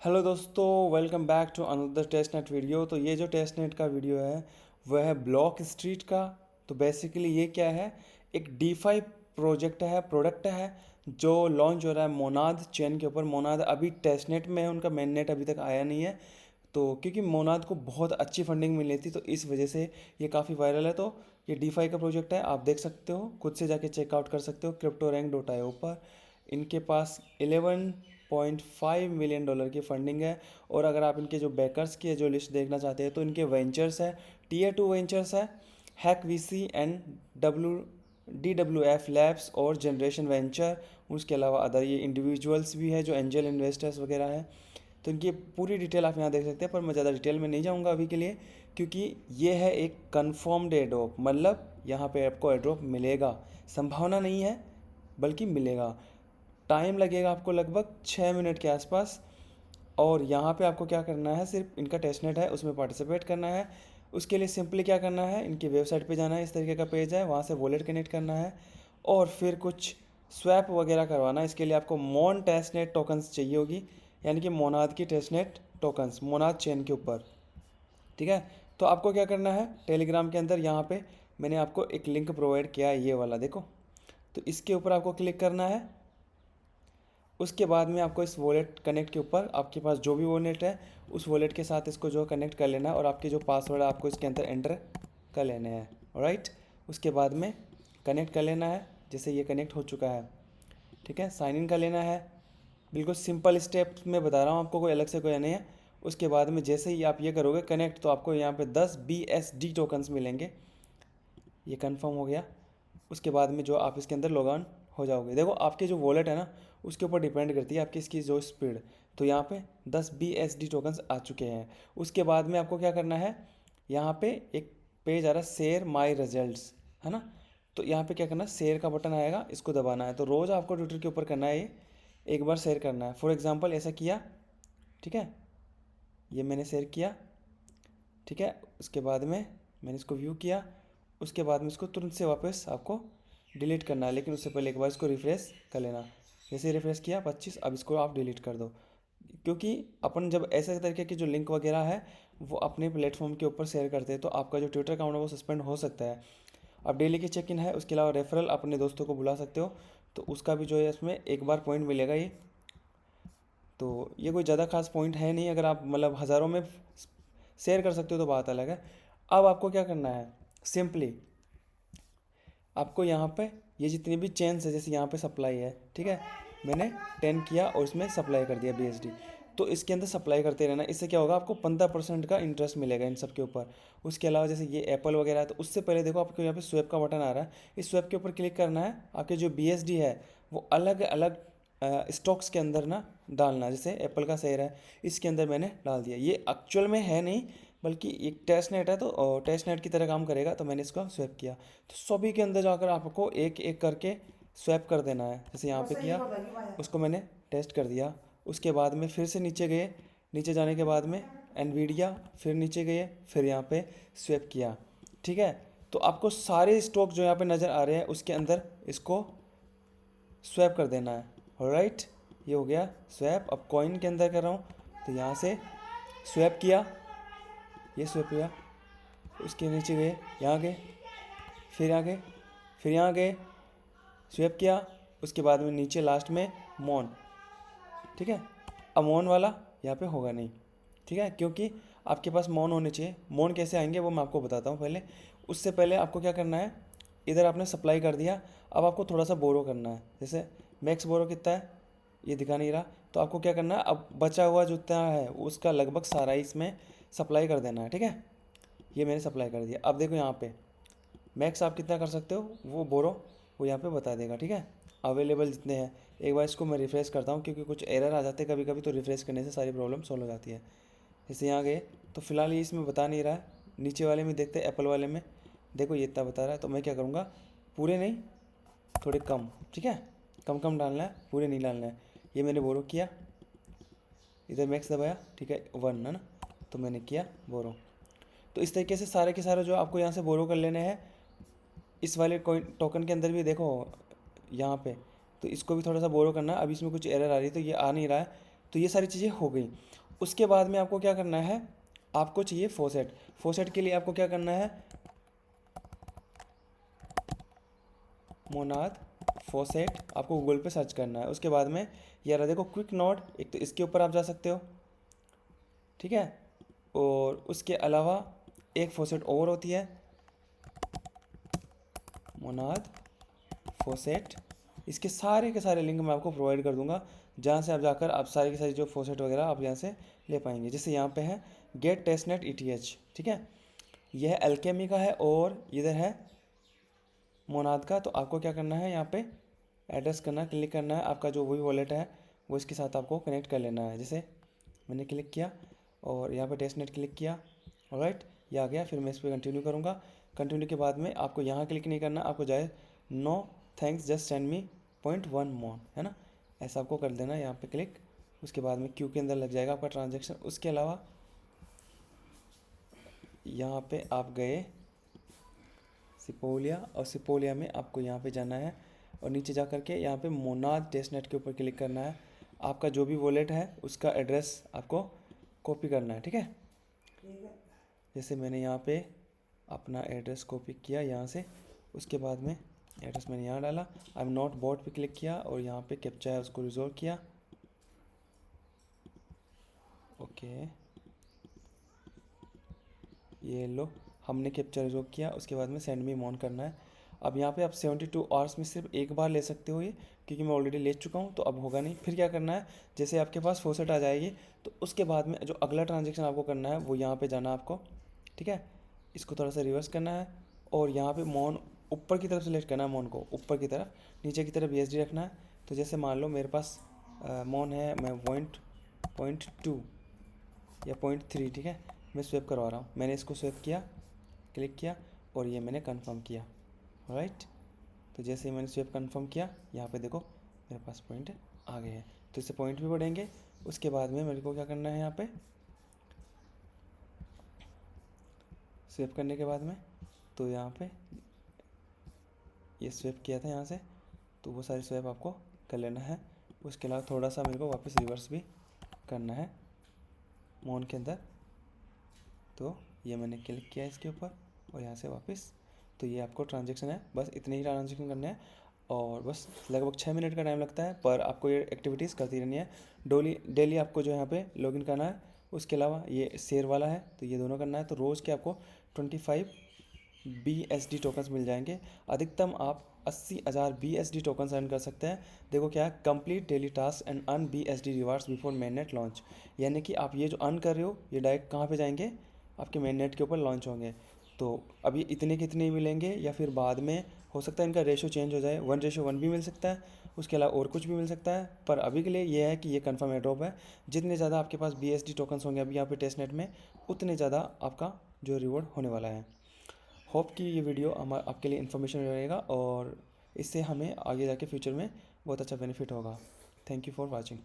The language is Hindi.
हेलो दोस्तों, welcome back to another test net video. तो ये जो टेस्ट नेट का वीडियो है वह है ब्लॉक स्ट्रीट का। तो बेसिकली ये क्या है, एक डीफाई प्रोडक्ट है जो लॉन्च हो रहा है मोनाद चेन के ऊपर। मोनाद अभी टेस्ट नेट में है, उनका मेन नेट अभी तक आया नहीं है। तो क्योंकि मोनाद को बहुत अच्छी फंडिंग मिली थी तो इस वजह से ये काफ़ी वायरल है। तो ये डीफाई का प्रोजेक्ट है, आप देख सकते हो, खुद से जाके चेकआउट कर सकते हो क्रिप्टो रैंक डॉट आईओ पर। इनके पास 11.5 मिलियन डॉलर की फंडिंग है। और अगर आप इनके जो बैकर्स की जो लिस्ट देखना चाहते हैं तो इनके वेंचर्स है, टीयर 2 वेंचर्स है, hack VC and DWF labs और जनरेशन वेंचर। उसके अलावा अदर ये इंडिविजुअल्स भी है जो एंजल इन्वेस्टर्स वगैरह हैं। तो इनकी पूरी डिटेल आप यहाँ देख सकते हैं, पर मैं ज़्यादा डिटेल में नहीं जाऊँगा अभी के लिए, क्योंकि ये है एक कन्फर्म्ड एड्रॉप। मतलब यहाँ पे आपको एड्रॉप मिलेगा, संभावना नहीं है बल्कि मिलेगा। टाइम लगेगा आपको लगभग 6 मिनट के आसपास। और यहाँ पे आपको क्या करना है, सिर्फ इनका टेस्टनेट है उसमें पार्टिसिपेट करना है। उसके लिए सिंपली क्या करना है, इनकी वेबसाइट पे जाना है, इस तरीके का पेज है, वहाँ से वॉलेट कनेक्ट करना है और फिर कुछ स्वैप वगैरह करवाना है। इसके लिए आपको मोन टेस्टनेट टोकन्स चाहिए होगी, यानी कि मोनाद की टेस्टनेट टोकन्स मोनाद चेन के ऊपर। ठीक है, तो आपको क्या करना है, टेलीग्राम के अंदर यहाँ पे मैंने आपको एक लिंक प्रोवाइड किया है, ये वाला देखो। तो इसके ऊपर आपको क्लिक करना है। उसके बाद में आपको इस वॉलेट कनेक्ट के ऊपर आपके पास जो भी वॉलेट है उस वॉलेट के साथ इसको जो कनेक्ट कर लेना है और आपके जो पासवर्ड है आपको इसके अंदर एंटर कर लेने हैं। ऑलराइट, उसके बाद में कनेक्ट कर लेना है। जैसे ये कनेक्ट हो चुका है, ठीक है, साइन इन कर लेना है। बिल्कुल सिंपल स्टेप्स में बता रहा हूँ आपको, कोई अलग से कोई नहीं है। उसके बाद में जैसे ही आप ये करोगे कनेक्ट तो आपको यहाँ पे 10 BSD टोकन्स मिलेंगे। ये कंफर्म हो गया। उसके बाद में जो आप इसके अंदर लॉग ऑन हो जाओगे, देखो आपके जो वॉलेट है ना उसके ऊपर डिपेंड करती है आपकी इसकी जो स्पीड। तो यहाँ पे 10 BSD टोकन्स आ चुके हैं। उसके बाद में आपको क्या करना है, यहाँ पे एक पेज आ रहा है शेयर माई रिजल्ट्स, है ना। तो यहाँ पे क्या करना है, शेयर का बटन आएगा, इसको दबाना है। तो रोज़ आपको ट्विटर के ऊपर करना है, ये एक बार शेयर करना है। फॉर एग्जाम्पल ऐसा किया, ठीक है, ये मैंने शेयर किया, ठीक है। उसके बाद में मैंने इसको व्यू किया। उसके बाद में इसको तुरंत से वापस आपको डिलीट करना है, लेकिन उससे पहले एक बार इसको रिफ़्रेश कर लेना। जैसे रिफ़्रेश किया 25, अब इसको आप डिलीट कर दो। क्योंकि अपन जब ऐसे तरीके की जो लिंक वगैरह है वो अपने प्लेटफॉर्म के ऊपर शेयर करते हैं तो आपका जो ट्विटर अकाउंट है वो सस्पेंड हो सकता है। अब डेली की चेक इन है, उसके अलावा रेफरल अपने दोस्तों को बुला सकते हो, तो उसका भी जो है इसमें एक बार पॉइंट मिलेगा ये। तो ये कोई ज़्यादा खास पॉइंट है नहीं, अगर आप मतलब हज़ारों में शेयर कर सकते हो तो बात अलग है। अब आपको क्या करना है, सिंपली आपको यहाँ पे ये जितनी भी चेन्स है, जैसे यहाँ पे सप्लाई है, ठीक है, मैंने 10 किया और इसमें सप्लाई कर दिया BSD। तो इसके अंदर सप्लाई करते रहना, इससे क्या होगा, आपको 15% का इंटरेस्ट मिलेगा इन सब के ऊपर। उसके अलावा जैसे ये एप्पल वगैरह है तो उससे पहले देखो आपको यहाँ पे स्वैप का बटन आ रहा है, इस स्वैप के ऊपर क्लिक करना है। आपके जो BSD है वो अलग अलग स्टॉक्स के अंदर ना डालना। जैसे एप्पल का शेयर है, इसके अंदर मैंने डाल दिया। ये एक्चुअल में है नहीं बल्कि एक टेस्ट नेट है, तो टेस्ट नेट की तरह काम करेगा। तो मैंने इसको स्वैप किया, तो सभी के अंदर जाकर आपको एक एक करके स्वैप कर देना है। जैसे यहाँ पे किया, उसको मैंने टेस्ट कर दिया। उसके बाद में फिर से नीचे गए, नीचे जाने के बाद में एनवीडिया, फिर नीचे गए, फिर यहाँ पे स्वैप किया, ठीक है। तो आपको सारे स्टॉक जो यहाँ पे नज़र आ रहे हैं उसके अंदर इसको स्वैप कर देना है। ऑलराइट, ये हो गया स्वैप। अब कॉइन के अंदर कर रहा हूँ, तो यहाँ से स्वैप किया, ये स्वैप किया, उसके नीचे गए, यहाँ गए, फिर यहाँ गए, फिर यहाँ गए, स्वैप किया। उसके बाद में नीचे लास्ट में मॉन, ठीक है। अब मॉन वाला यहाँ पे होगा नहीं, ठीक है, क्योंकि आपके पास मॉन होने चाहिए। मॉन कैसे आएंगे वो मैं आपको बताता हूँ पहले। उससे पहले आपको क्या करना है, इधर आपने सप्लाई कर दिया, अब आपको थोड़ा सा बोरो करना है। जैसे मैक्स बोरो कितना है ये दिखा नहीं रहा, तो आपको क्या करना है, अब बचा हुआ जितना है उसका लगभग सारा ही इसमें सप्लाई कर देना है, ठीक है। ये मैंने सप्लाई कर दिया। अब देखो यहाँ पे मैक्स आप कितना कर सकते हो वो बोरो वो यहाँ पे बता देगा, ठीक है, अवेलेबल जितने हैं। एक बार इसको मैं रिफ़्रेश करता हूँ क्योंकि कुछ एरर आ जाते हैं कभी कभी, तो रिफ़्रेश करने से सारी प्रॉब्लम सॉल्व हो जाती है। जैसे यहाँ गए तो फिलहाल ये इसमें बता नहीं रहा है। नीचे वाले में देखते हैं, एप्पल वाले में देखो ये इतना बता रहा है। तो मैं क्या करूँगा, पूरे नहीं थोड़े कम, ठीक है, कम कम डालना है, पूरे नहीं डालना है। ये मैंने बोरो किया, इधर मैक्स दबाया, ठीक है, 1 है ना, तो मैंने किया बोरो। तो इस तरीके से सारे के सारे जो आपको यहाँ से बोरो कर लेने हैं। इस वाले कोइन टोकन के अंदर भी देखो यहाँ पे, तो इसको भी थोड़ा सा बोरो करना है। अभी इसमें कुछ एरर आ रही है तो ये आ नहीं रहा है, तो ये सारी चीज़ें हो गई। उसके बाद में आपको क्या करना है, आपको चाहिए फोसेट। फोसेट के लिए आपको क्या करना है, मोनाद फोसेट आपको गूगल पे सर्च करना है। उसके बाद में यार देखो क्विक नोट, एक तो इसके ऊपर आप जा सकते हो, ठीक है। और उसके अलावा एक फोसेट और होती है, मोनाद फोसेट। इसके सारे के सारे लिंक मैं आपको प्रोवाइड कर दूंगा, जहाँ से आप जाकर आप सारी की सारी जो फोसेट वगैरह आप यहाँ से ले पाएंगे। जैसे यहाँ पे है गेट टेस्टनेट ETH, ठीक है, यह है एल्केमी का है और इधर है मोनाद का। तो आपको क्या करना है, यहाँ पे एड्रेस करना, क्लिक करना है, आपका जो वही वॉलेट है वो इसके साथ आपको कनेक्ट कर लेना है। जैसे मैंने क्लिक किया और यहाँ पे टेस्टनेट क्लिक किया, ऑलराइट, ये आ गया। फिर मैं इस पर कंटिन्यू करूँगा। कंटिन्यू के बाद में आपको यहाँ क्लिक नहीं करना, आपको जाए no thanks just send me 0.1 मोन, है ना, ऐसा आपको कर देना, यहाँ पे क्लिक। उसके बाद में क्यू के अंदर लग जाएगा आपका ट्रांजेक्शन। उसके अलावा यहाँ पे आप गए सिपोलिया, और सिपोलिया में आपको यहाँ पे जाना है और नीचे जा करके यहाँ पे मोनाद टेस्टनेट के ऊपर क्लिक करना है। आपका जो भी वॉलेट है उसका एड्रेस आपको कॉपी करना है, ठीक है। जैसे मैंने यहाँ पे अपना एड्रेस कॉपी किया यहाँ से, उसके बाद में एड्रेस मैंने यहाँ डाला, आई एम नॉट बॉट पे क्लिक किया और यहाँ पे कैप्चा है उसको रिजॉल्व किया, ओके, ये लो हमने कैप्चा रिजॉल्व किया। उसके बाद में सेंड मी मोन करना है। अब यहाँ पे आप 72 आवर्स में सिर्फ एक बार ले सकते हो ये, क्योंकि मैं ऑलरेडी ले चुका हूँ तो अब होगा नहीं। फिर क्या करना है, जैसे आपके पास फोसेट आ जाएगी तो उसके बाद में जो अगला ट्रांजेक्शन आपको करना है वो यहाँ पे जाना आपको, ठीक है। इसको थोड़ा सा रिवर्स करना है और यहाँ पे मोन ऊपर की तरफ सेलेक्ट करना है, मोन को ऊपर की तरफ, नीचे की तरफ USD रखना है। तो जैसे मान लो मेरे पास मोन है, मैं 0.2 या 0.3, ठीक है, मैं स्वेप करवा रहा हूँ। मैंने इसको स्वेप किया, क्लिक किया और ये मैंने कंफर्म किया, राइट। तो जैसे ही मैंने स्वेप कंफर्म किया, यहाँ पे देखो मेरे पास पॉइंट आ गए हैं। तो इससे पॉइंट भी बढ़ेंगे। उसके बाद में मेरे को क्या करना है, यहाँ पे स्वेप करने के बाद में तो यहाँ पे ये स्वेप किया था यहाँ से, तो वो सारी स्वेप आपको कर लेना है। उसके अलावा थोड़ा सा मेरे को वापस रिवर्स भी करना है मोन के अंदर। तो ये मैंने क्लिक किया इसके ऊपर और यहाँ से वापस, तो ये आपको ट्रांजेक्शन है, बस इतने ही ट्रांजेक्शन करने हैं और बस लगभग 6 मिनट का टाइम लगता है। पर आपको ये एक्टिविटीज़ करती रहनी है, डेली आपको जो यहाँ पे लॉगिन करना है। उसके अलावा ये शेयर वाला है तो ये दोनों करना है। तो रोज़ के आपको 25 BSD टोकन्स मिल जाएंगे। अधिकतम आप 80,000 BSD टोकन्स अर्न कर सकते हैं। देखो क्या है, complete daily task and earn BSD rewards before mainnet launch, यानी कि आप ये जो अर्न कर रहे हो ये डायरेक्ट कहाँ पे जाएंगे, आपके मेननेट के ऊपर लॉन्च होंगे। तो अभी इतने कितने ही मिलेंगे या फिर बाद में हो सकता है इनका रेशो चेंज हो जाए, 1:1 भी मिल सकता है, उसके अलावा और कुछ भी मिल सकता है। पर अभी के लिए ये है कि ये कंफर्म एड्रॉप है। जितने ज़्यादा आपके पास BSD टोकन्स होंगे अभी यहाँ पे टेस्टनेट में, उतने ज़्यादा आपका जो रिवॉर्ड होने वाला है। होप कि ये वीडियो आपके लिए इन्फॉर्मेशन रहेगा और इससे हमें आगे जाके फ्यूचर में बहुत अच्छा बेनिफिट होगा। Thank you for watching.